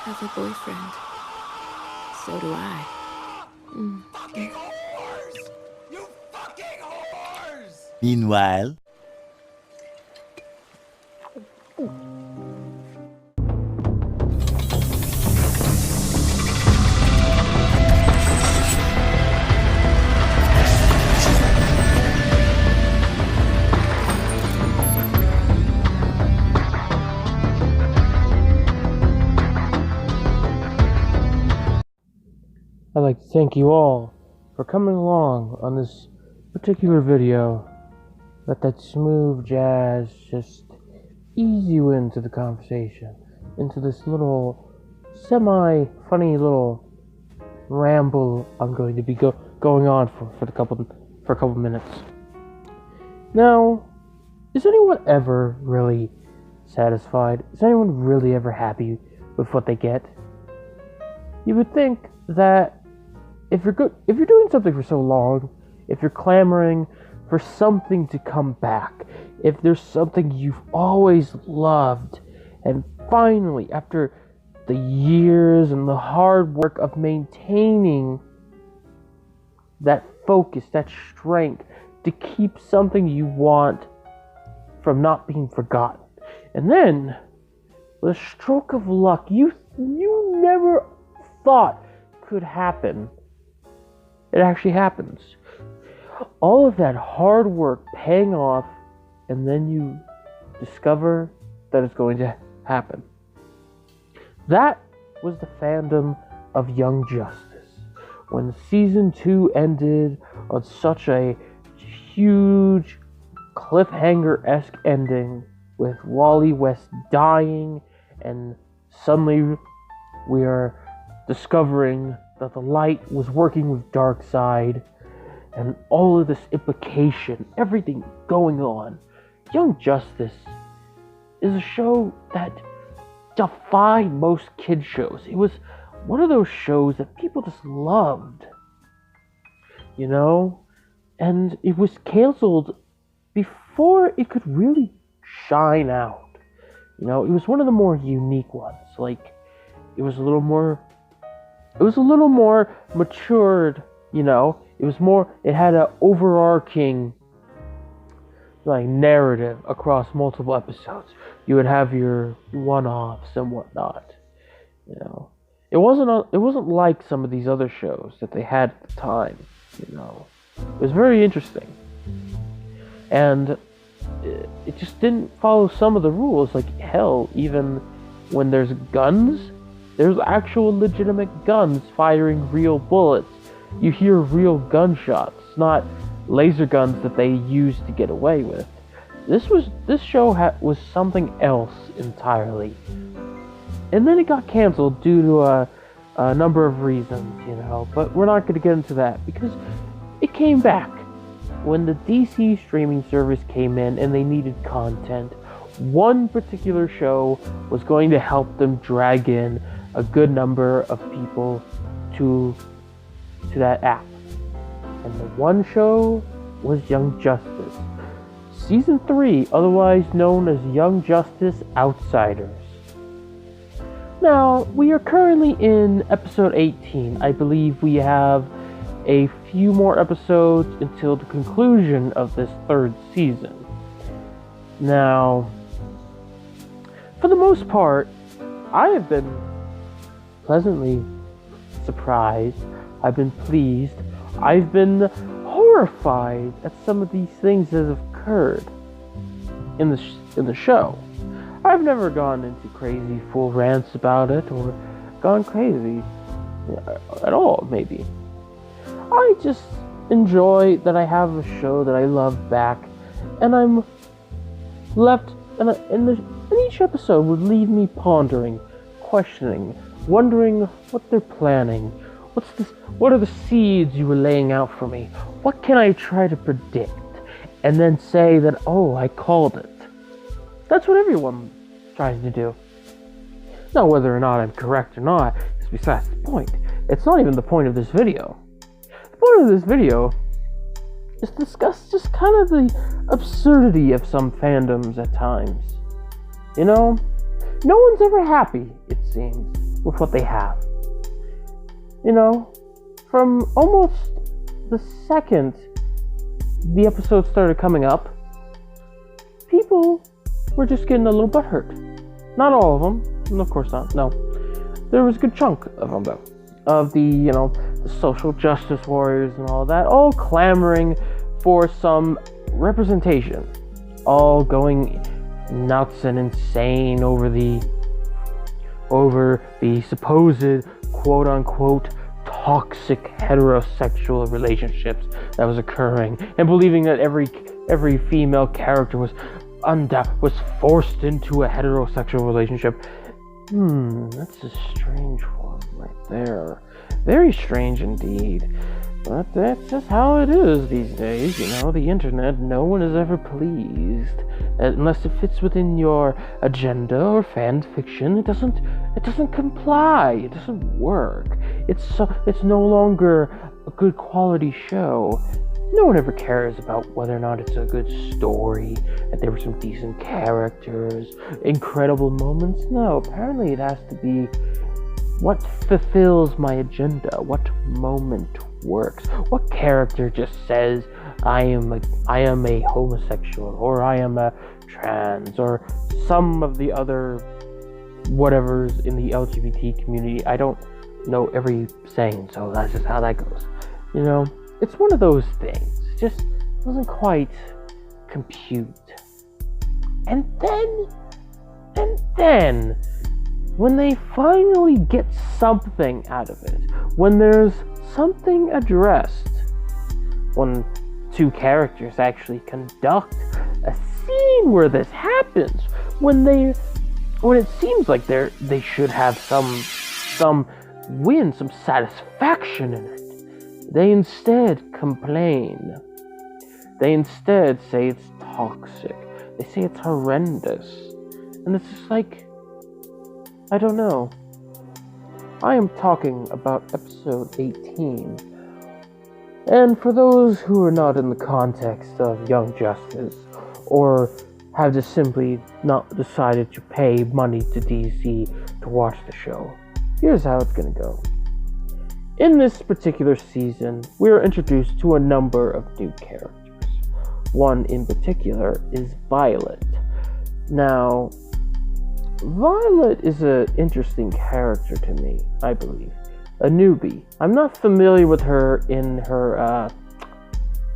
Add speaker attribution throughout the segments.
Speaker 1: has a boyfriend. So do I.
Speaker 2: Fucking whores! You fucking whores!
Speaker 3: Meanwhile,
Speaker 4: I'd like to thank you all for coming along on this particular video. Let that smooth jazz just ease you into the conversation, into this little semi-funny little ramble I'm going to be going on for a couple minutes. Now, is anyone ever really satisfied? Is anyone really ever happy with what they get? You would think that if you're doing something for so long, if you're clamoring for something to come back, if there's something you've always loved, and finally, after the years and the hard work of maintaining that focus, that strength to keep something you want from not being forgotten, and then with a stroke of luck you never thought could happen, it actually happens. All of that hard work paying off, and then you discover that it's going to happen. That was the fandom of Young Justice. When season 2 ended on such a huge cliffhanger-esque ending, with Wally West dying, and suddenly we are discovering that the light was working with Darkseid, and all of this implication, everything going on. Young Justice is a show that defied most kid shows. It was one of those shows that people just loved, you know? And it was canceled before it could really shine out. You know, it was one of the more unique ones. Like, it was a little more matured, you know. It had an overarching like narrative across multiple episodes. You would have your one-offs and whatnot, you know. It wasn't like some of these other shows that they had at the time, you know. It was very interesting, and it just didn't follow some of the rules. Like, hell, even when there's guns, there's actual legitimate guns firing real bullets. You hear real gunshots, not laser guns that they used to get away with. This show was something else entirely. And then it got canceled due to a number of reasons, you know. But we're not going to get into that, because it came back when the DC streaming service came in and they needed content. One particular show was going to help them drag in a good number of people to that app. And the one show was Young Justice. Season 3, otherwise known as Young Justice Outsiders. Now, we are currently in episode 18. I believe we have a few more episodes until the conclusion of this third season. Now, for the most part, I have been pleasantly surprised. I've been pleased. I've been horrified at some of these things that have occurred in the show. I've never gone into crazy full rants about it, or gone crazy at all, maybe. I just enjoy that I have a show that I love back, and I'm left, and each episode would leave me pondering, questioning, wondering what they're planning. What are the seeds you were laying out for me? What can I try to predict? And then say that, oh, I called it. That's what everyone tries to do. Now, whether or not I'm correct or not is besides the point. It's not even the point of this video. The point of this video is to discuss just kind of the absurdity of some fandoms at times. You know? No one's ever happy, it seems. with what they have. You know, from almost the second the episode started coming up, people were just getting a little butthurt. Not all of them, and of course not, no. There was a good chunk of them, though. Of the, the social justice warriors and all that, all clamoring for some representation. All going nuts and insane over the supposed quote-unquote toxic heterosexual relationships that was occurring, and believing that every female character was forced into a heterosexual relationship. That's a strange one right there. Very strange indeed. But that's just how it is these days, the internet. No one is ever pleased. Unless it fits within your agenda or fan fiction, it doesn't comply. It doesn't work. It's no longer a good quality show. No one ever cares about whether or not it's a good story, that there were some decent characters, incredible moments. No, apparently it has to be what fulfills my agenda, what moment works, what character just says, I am a homosexual, or I am a trans, or some of the other whatever's in the LGBT community. I don't know every saying, so that's just how that goes. It's one of those things. It just doesn't quite compute. And then, when they finally get something out of it, when there's something addressed, when two characters actually conduct a scene where this happens, when it seems like they should have some win, some satisfaction in it, they instead complain. They instead say it's toxic. They say it's horrendous. And it's just like, I don't know. I am talking about episode 18. And for those who are not in the context of Young Justice, or have just simply not decided to pay money to DC to watch the show, here's how it's gonna go. In this particular season, we are introduced to a number of new characters. One in particular is Violet. Now, Violet is an interesting character to me, I believe. A newbie. I'm not familiar with her in her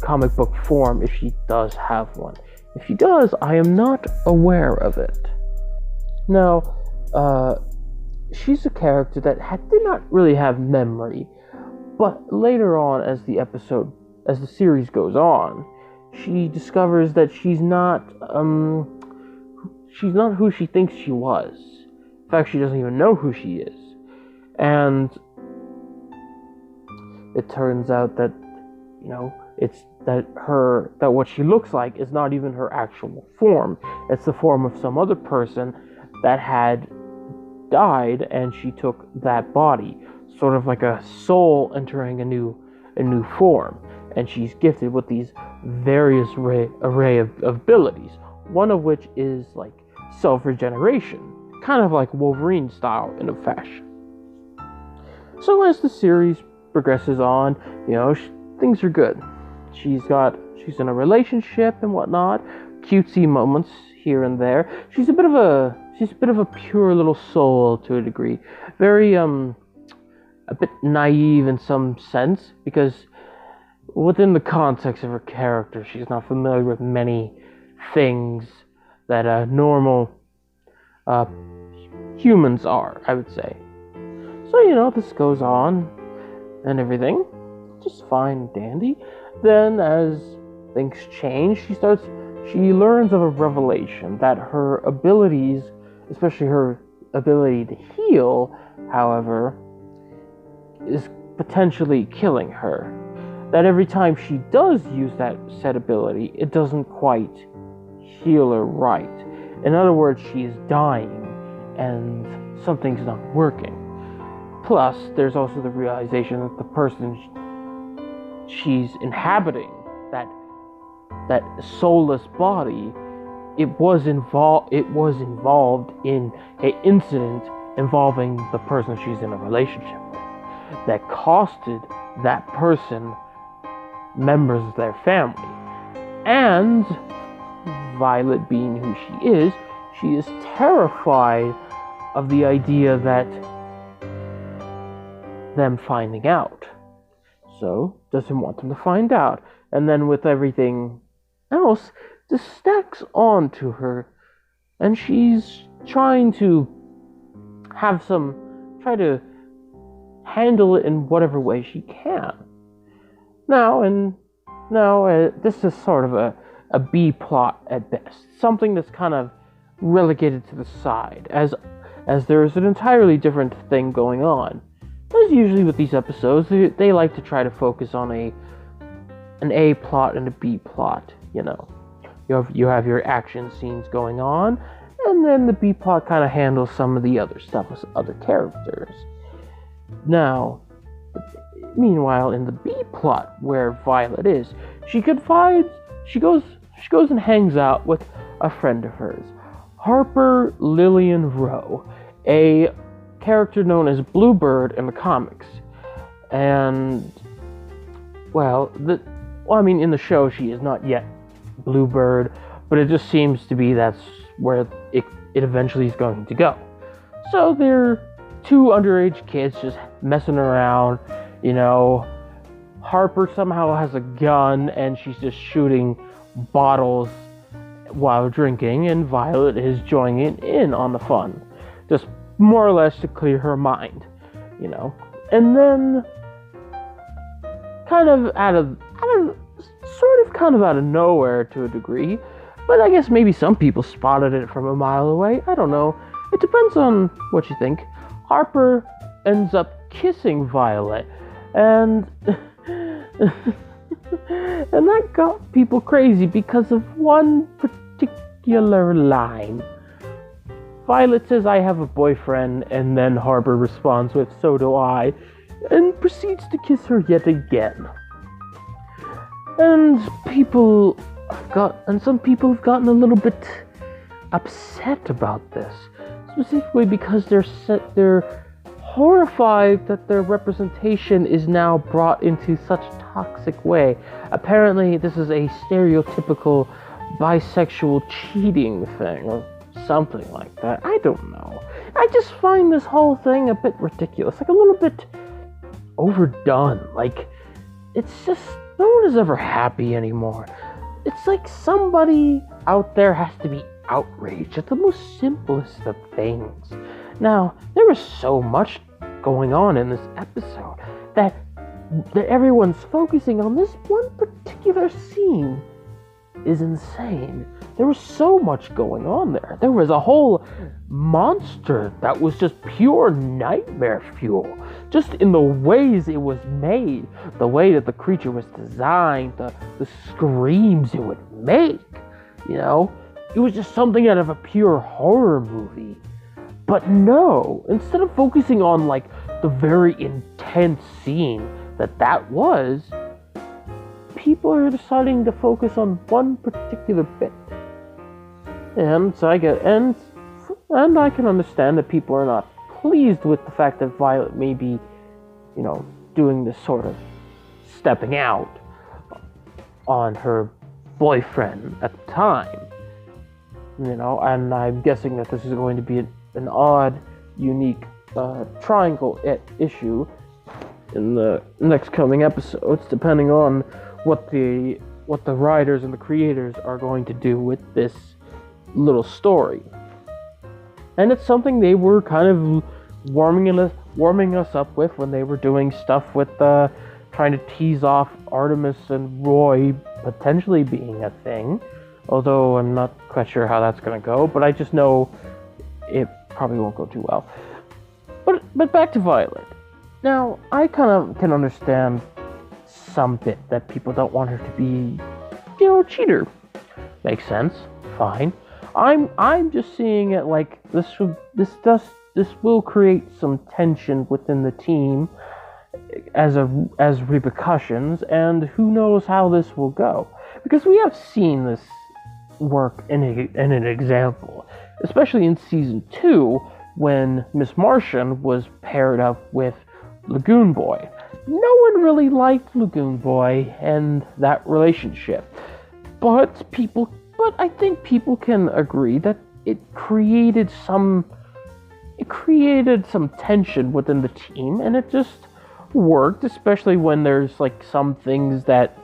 Speaker 4: comic book form, if she does have one. If she does, I am not aware of it. Now, she's a character that did not really have memory, but later on, as the series goes on, she discovers that she's not who she thinks she was. In fact, she doesn't even know who she is. And it turns out that, it's that what she looks like is not even her actual form. It's the form of some other person that had died, and she took that body, sort of like a soul entering a new form. And she's gifted with these various array of abilities, one of which is like self-regeneration, kind of like Wolverine style in a fashion. So as the series progresses on, things are good. She's in a relationship and whatnot, cutesy moments here and there. She's a bit of a pure little soul to a degree, very a bit naive in some sense, because within the context of her character, she's not familiar with many things that normal humans are, I would say. So, this goes on and everything, just fine and dandy. Then, as things change, she learns of a revelation that her abilities, especially her ability to heal, however, is potentially killing her. That every time she does use that said ability, it doesn't quite heal her right. In other words, she is dying, and something's not working. Plus, there's also the realization that the person she's inhabiting, that soulless body, it was involved in an incident involving the person she's in a relationship with that costed that person members of their family. And Violet, being who she is terrified of the idea that them finding out. So, doesn't want them to find out. And then with everything else, this stacks on to her. And she's trying to try to handle it in whatever way she can. Now, this is sort of a B plot at best. Something that's kind of relegated to the side, as there's an entirely different thing going on. As usually with these episodes, they like to try to focus on an A plot and a B plot, you know. You have your action scenes going on, and then the B plot kind of handles some of the other stuff with other characters. Now, meanwhile, in the B plot where Violet is, she goes and hangs out with a friend of hers, Harper Lillian Rowe, a character known as Bluebird in the comics. And in the show she is not yet Bluebird, but it just seems to be that's where it eventually is going to go. So they're two underage kids just messing around, you know. Harper somehow has a gun and she's just shooting bottles while drinking, and Violet is joining in on the fun, just more or less to clear her mind, you know. And then kind of out of nowhere to a degree, but I guess maybe some people spotted it from a mile away, I don't know, it depends on what you think. Harper ends up kissing Violet, and and that got people crazy because of one particular line. Violet says, "I have a boyfriend," and then Harper responds with, "So do I," and proceeds to kiss her yet again. And some people have gotten a little bit upset about this, specifically because they're horrified that their representation is now brought into such a toxic way. Apparently, this is a stereotypical bisexual cheating thing, or something like that. I don't know. I just find this whole thing a bit ridiculous, like a little bit overdone. Like, it's just, no one is ever happy anymore. It's like somebody out there has to be outraged at the most simplest of things. Now, there was so much going on in this episode that everyone's focusing on this one particular scene is insane. There was so much going on there. There was a whole monster that was just pure nightmare fuel. Just in the ways it was made, the way that the creature was designed, the screams it would make, you know? It was just something out of a pure horror movie. But no, instead of focusing on like the very intense scene that was, people are deciding to focus on one particular bit. And so I can understand that people are not pleased with the fact that Violet may be, you know, doing this sort of stepping out on her boyfriend at the time. You know, and I'm guessing that this is going to be an odd, unique triangle issue in the next coming episodes, depending on what the writers and the creators are going to do with this little story. And it's something they were kind of warming us up with when they were doing stuff with trying to tease off Artemis and Roy potentially being a thing. Although I'm not quite sure how that's going to go, but I just know it probably won't go too well. But back to Violet. Now, I kind of can understand some bit that people don't want her to be, you know, a cheater. Makes sense. Fine. I'm just seeing it like this will create some tension within the team as repercussions, and who knows how this will go, because we have seen this work in an example, especially in season 2, when Miss Martian was paired up with Lagoon Boy. No one really liked Lagoon Boy and that relationship, but I think people can agree that it created some tension within the team, and it just worked, especially when there's like some things that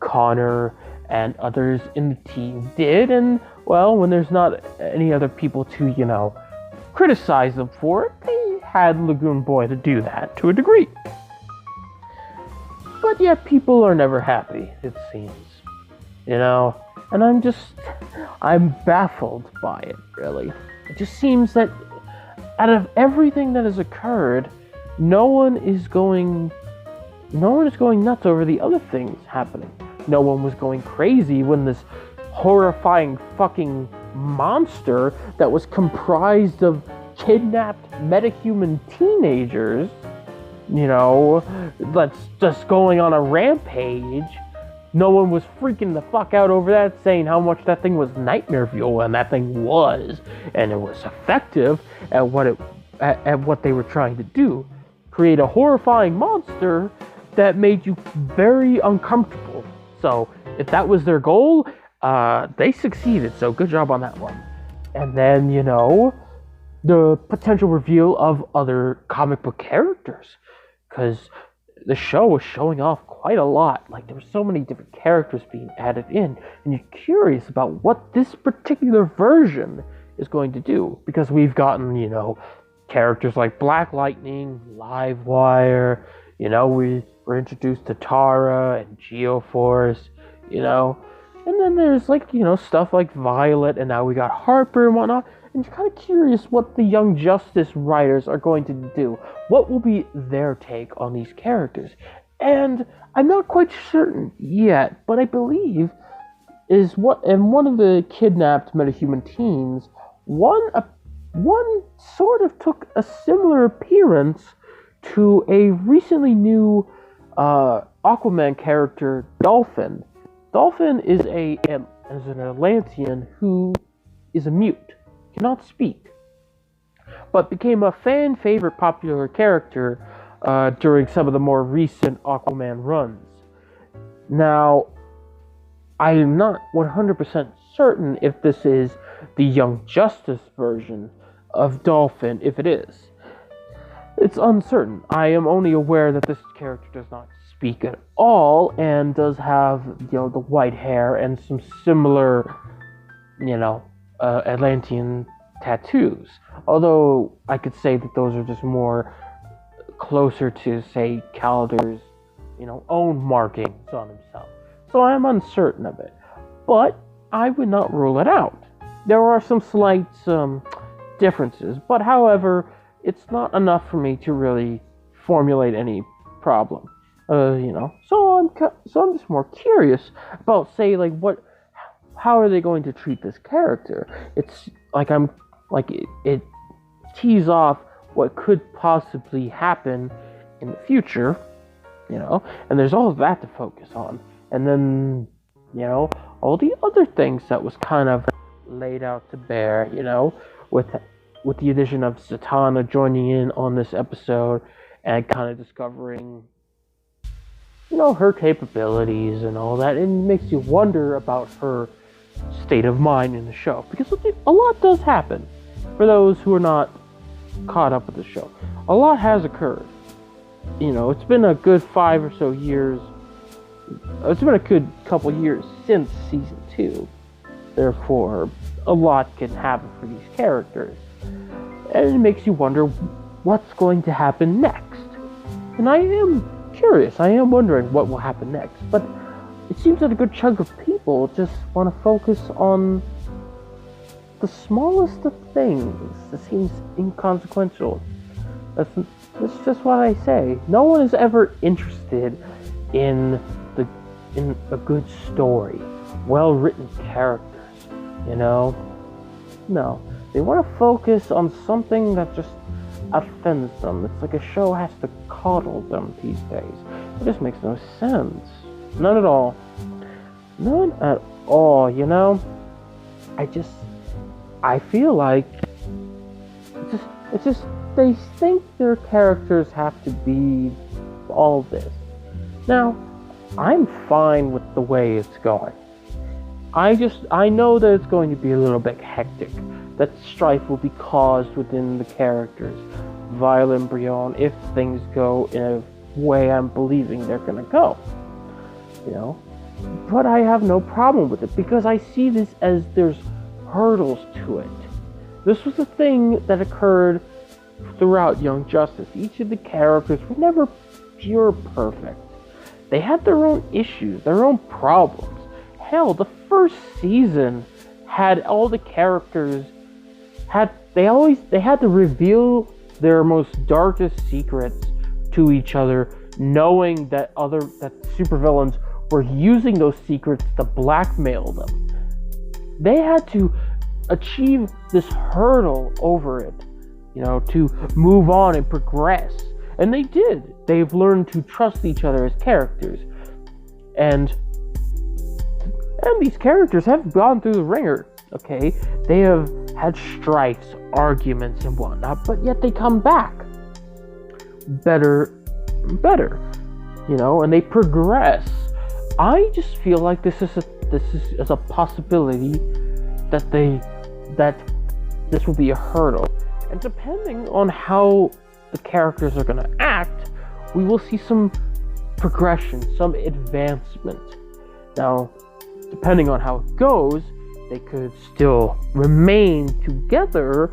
Speaker 4: Connor and others in the team did, and well, when there's not any other people to, criticize them for it, they had Lagoon Boy to do that to a degree. But yet people are never happy, it seems. And I'm baffled by it, really. It just seems that out of everything that has occurred, no one is going nuts over the other things happening. No one was going crazy when this horrifying fucking monster that was comprised of kidnapped metahuman teenagers, that's just going on a rampage. No one was freaking the fuck out over that, saying how much that thing was nightmare fuel, and that thing was, and it was effective at what they were trying to do. Create a horrifying monster that made you very uncomfortable. So, if that was their goal, they succeeded, so good job on that one. And then, the potential reveal of other comic book characters, because the show was showing off quite a lot. Like, there were so many different characters being added in, and you're curious about what this particular version is going to do, because we've gotten, characters like Black Lightning, Livewire, we were introduced to Tara and Geoforce, and then there's stuff like Violet, and now we got Harper and whatnot, and you're kind of curious what the Young Justice writers are going to do. What will be their take on these characters? And I'm not quite certain yet, but I believe one of the kidnapped metahuman teens, one sort of took a similar appearance to a recently new Aquaman character, Dolphin. Dolphin is an Atlantean who is a mute, cannot speak, but became a fan favorite popular character during some of the more recent Aquaman runs. Now, I am not 100% certain if this is the Young Justice version of Dolphin, if it is. It's uncertain. I am only aware that this character does not speak at all and does have, the white hair and some similar, Atlantean tattoos. Although I could say that those are just more closer to, say, Calder's, own markings on himself. So I'm uncertain of it. But I would not rule it out. There are some slight differences, but however, it's not enough for me to really formulate any problem. So I'm just more curious about, say, like, how are they going to treat this character? It's like it tees off what could possibly happen in the future, and there's all of that to focus on. And then, all the other things that was kind of laid out to bear, with the addition of Zatanna joining in on this episode and kind of discovering, her capabilities and all that. It makes you wonder about her state of mind in the show, because a lot does happen. For those who are not caught up with the show, a lot has occurred. It's been a good 5 or so years. It's been a good couple years since season 2. Therefore, a lot can happen for these characters. And it makes you wonder what's going to happen next. And I am curious. I am wondering what will happen next. But it seems that a good chunk of people just want to focus on the smallest of things. It seems inconsequential. That's just what I say. No one is ever interested in a good story, well-written characters, No. They want to focus on something that just offends them. It's like a show has to coddle them these days. It just makes no sense. None at all. None at all, I feel like it's just they think their characters have to be all this. Now, I'm fine with the way it's going. I know that it's going to be a little bit hectic, that strife will be caused within the characters, via embryon, if things go in a way I'm believing they're gonna go. You know? But I have no problem with it, because I see this as there's hurdles to it. This was a thing that occurred throughout Young Justice. Each of the characters were never pure perfect. They had their own issues, their own problems. Hell, the first season had all the characters they had to reveal their most darkest secrets to each other, knowing that supervillains were using those secrets to blackmail them. They had to achieve this hurdle over it, to move on and progress. And they did. They've learned to trust each other as characters. And these characters have gone through the ringer, okay? They have had strifes, arguments, and whatnot, but yet they come back better, and they progress. I just feel like this is a possibility that this will be a hurdle. And depending on how the characters are going to act, we will see some progression, some advancement. Now, depending on how it goes, they could still remain together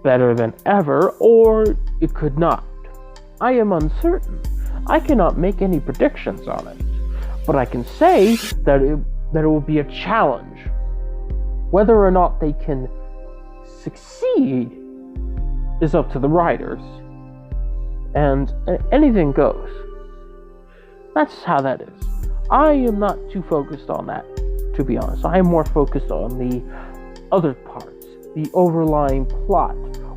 Speaker 4: better than ever, or it could not. I am uncertain. I cannot make any predictions on it, but I can say that it will be a challenge. Whether or not they can succeed is up to the writers, and anything goes. That's how that is. I am not too focused on that, to be honest. I am more focused on the other parts, the overlying plot,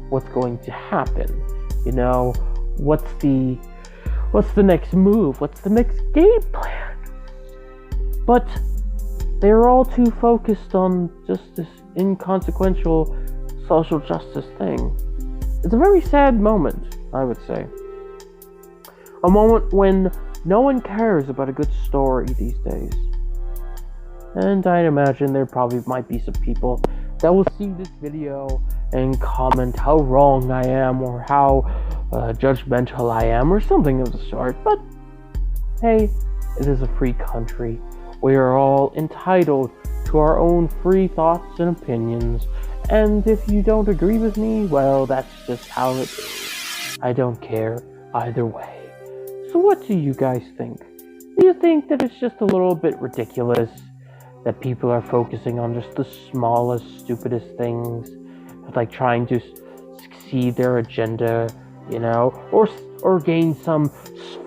Speaker 4: what's going to happen. What's the next move? What's the next game plan? But they're all too focused on just this inconsequential social justice thing. It's a very sad moment, I would say. A moment when no one cares about a good story these days. And I'd imagine there probably might be some people that will see this video and comment how wrong I am, or how judgmental I am, or something of the sort. But hey, it is a free country. We are all entitled to our own free thoughts and opinions. And if you don't agree with me, well, that's just how it is. I don't care either way. So what do you guys think? Do you think that it's just a little bit ridiculous that people are focusing on just the smallest, stupidest things, like trying to succeed their agenda, or gain some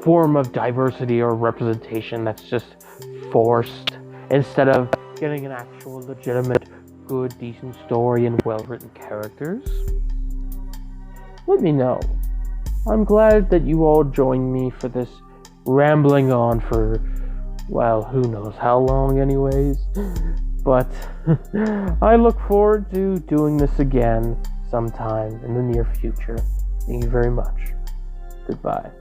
Speaker 4: form of diversity or representation that's just forced, instead of getting an actual, legitimate, good, decent story and well-written characters? Let me know. I'm glad that you all joined me for this rambling on for, well, who knows how long anyways. But I look forward to doing this again sometime in the near future. Thank you very much. Goodbye.